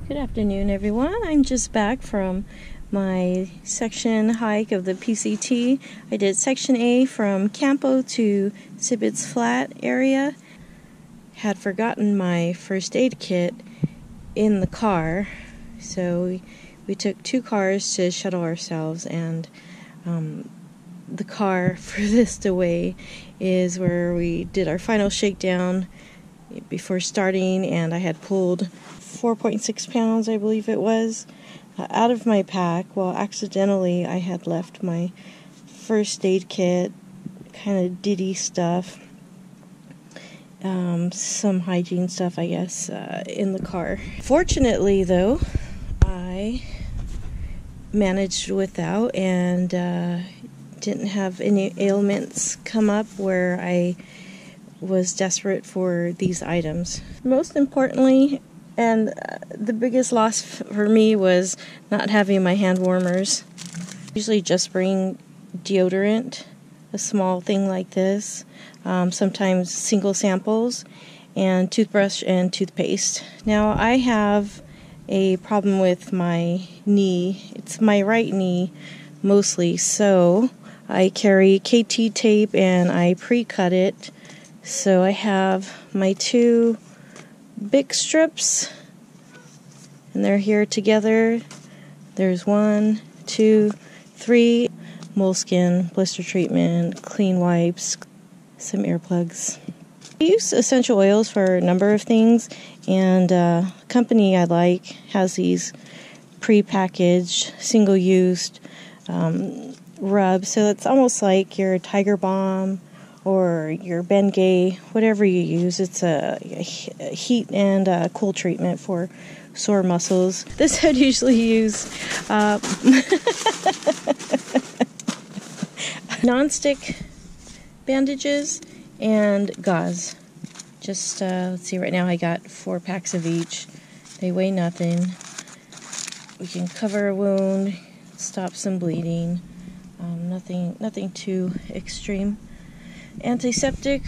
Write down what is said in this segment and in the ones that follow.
Good afternoon, everyone. I'm just back from my section hike of the PCT. I did section A from Campo to Sibbets Flat area. Had forgotten my first aid kit in the car, so we took 2 cars to shuttle ourselves, and the car furthest away is where we did our final shakedown before starting, and I had pulled 4.6 pounds, I believe it was, out of my pack. Well, accidentally I had left my first aid kit, kind of ditty stuff, some hygiene stuff, I guess, in the car. Fortunately, though, I managed without and didn't have any ailments come up where I was desperate for these items. Most importantly, and the biggest loss for me, was not having my hand warmers. Usually just bring deodorant, a small thing like this, sometimes single samples, and toothbrush and toothpaste. Now I have a problem with my knee. It's my right knee mostly, so I carry KT tape and I pre-cut it. So I have my 2 Bic strips, and they're here together. There's 1, 2, 3 moleskin, blister treatment, clean wipes, some earplugs. I use essential oils for a number of things, and a company I like has these pre-packaged, single-used rubs, so it's almost like your Tiger Balm or your Bengay, whatever you use. It's a heat and a cool treatment for sore muscles. This I'd usually use non-stick bandages and gauze. Just, let's see, right now I got 4 packs of each. They weigh nothing. We can cover a wound, stop some bleeding. Nothing too extreme. Antiseptic,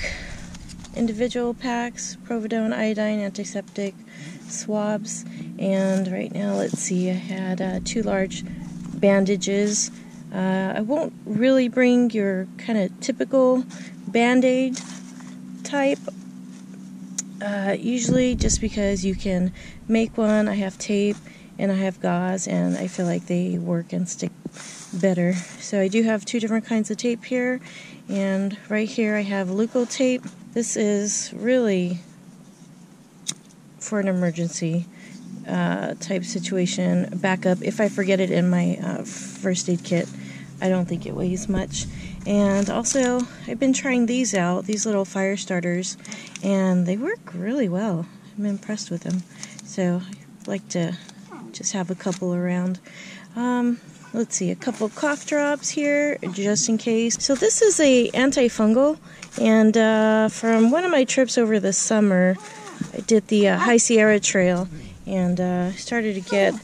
individual packs, Providone, iodine, antiseptic, swabs, and right now, let's see, I had 2 large bandages. I won't really bring your kind of typical Band-Aid type, usually just because you can make one. I have tape and I have gauze, and I feel like they work and stick better. So I do have 2 different kinds of tape here, and right here I have Leuko tape. This is really for an emergency type situation, backup if I forget it in my first aid kit. I don't think it weighs much. And also, I've been trying these out, these little fire starters, and they work really well. I'm impressed with them. So I like to just have a couple around. Let's see, a couple cough drops here, just in case. So this is a antifungal, and from one of my trips over the summer, I did the High Sierra Trail, and started to get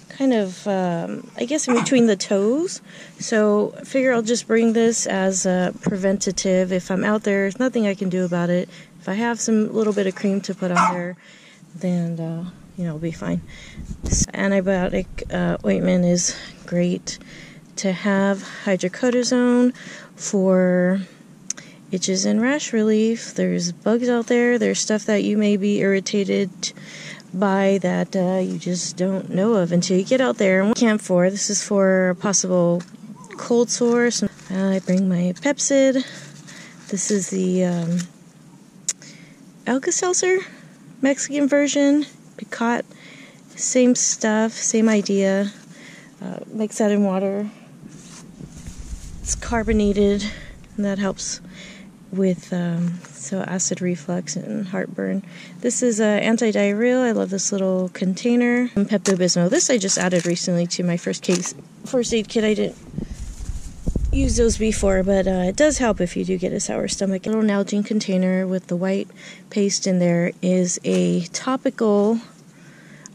kind of, I guess, in between the toes. So I figure I'll just bring this as a preventative. If I'm out there, there's nothing I can do about it. If I have some little bit of cream to put on there, then it'll be fine. This antibiotic ointment is great to have. Hydrocortisone for itches and rash relief. There's bugs out there. There's stuff that you may be irritated by that you just don't know of until you get out there and camp for. This is for a possible cold sore. So I bring my Pepcid. This is the Alka-Seltzer Mexican version. Picot, same stuff, same idea. Mix that in water. It's carbonated, and that helps with acid reflux and heartburn. This is anti-diarrheal. I love this little container. Pepto-Bismol. This I just added recently to my first aid kit. I didn't use those before, but it does help if you do get a sour stomach. A little Nalgene container with the white paste in there is a topical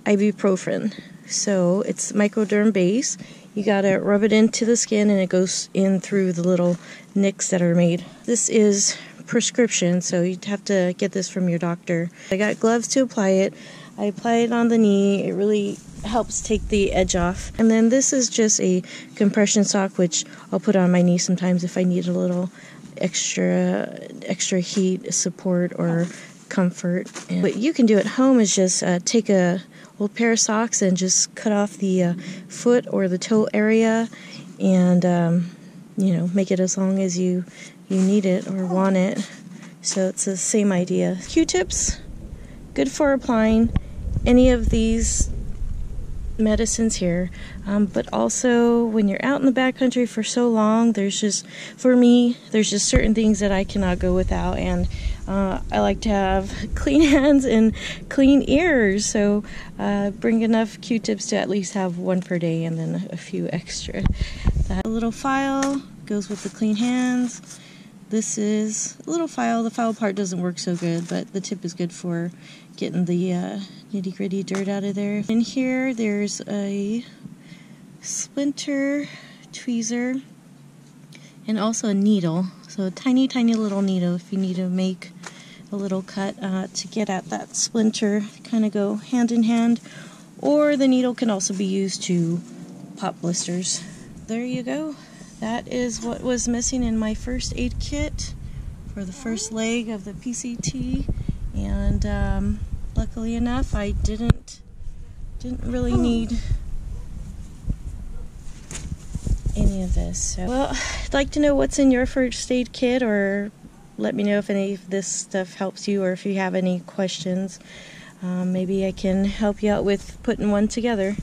ibuprofen. So it's microderm base. You gotta rub it into the skin, and it goes in through the little nicks that are made. This is prescription, so you'd have to get this from your doctor. I got gloves to apply it. I apply it on the knee. It really helps take the edge off. And then this is just a compression sock, which I'll put on my knee sometimes if I need a little extra heat, support, or comfort. And what you can do at home is just take a old pair of socks and just cut off the foot or the toe area, and make it as long as you need it or want it. So it's the same idea. Q-tips, good for applying any of these medicines here, but also when you're out in the backcountry for so long, there's just certain things that I cannot go without, and I like to have clean hands and clean ears, so bring enough Q-tips to at least have one per day, and then a few extra. That little file goes with the clean hands. This is a little file. The file part doesn't work so good, but the tip is good for getting the nitty-gritty dirt out of there. In here, there's a splinter, tweezer, and also a needle. So a tiny, tiny little needle if you need to make a little cut to get at that splinter. They kind of go hand in hand. Or the needle can also be used to pop blisters. There you go. That is what was missing in my first aid kit for the first leg of the PCT, and luckily enough, I didn't really need any of this. So, well, I'd like to know what's in your first aid kit, or let me know if any of this stuff helps you, or if you have any questions. Maybe I can help you out with putting one together.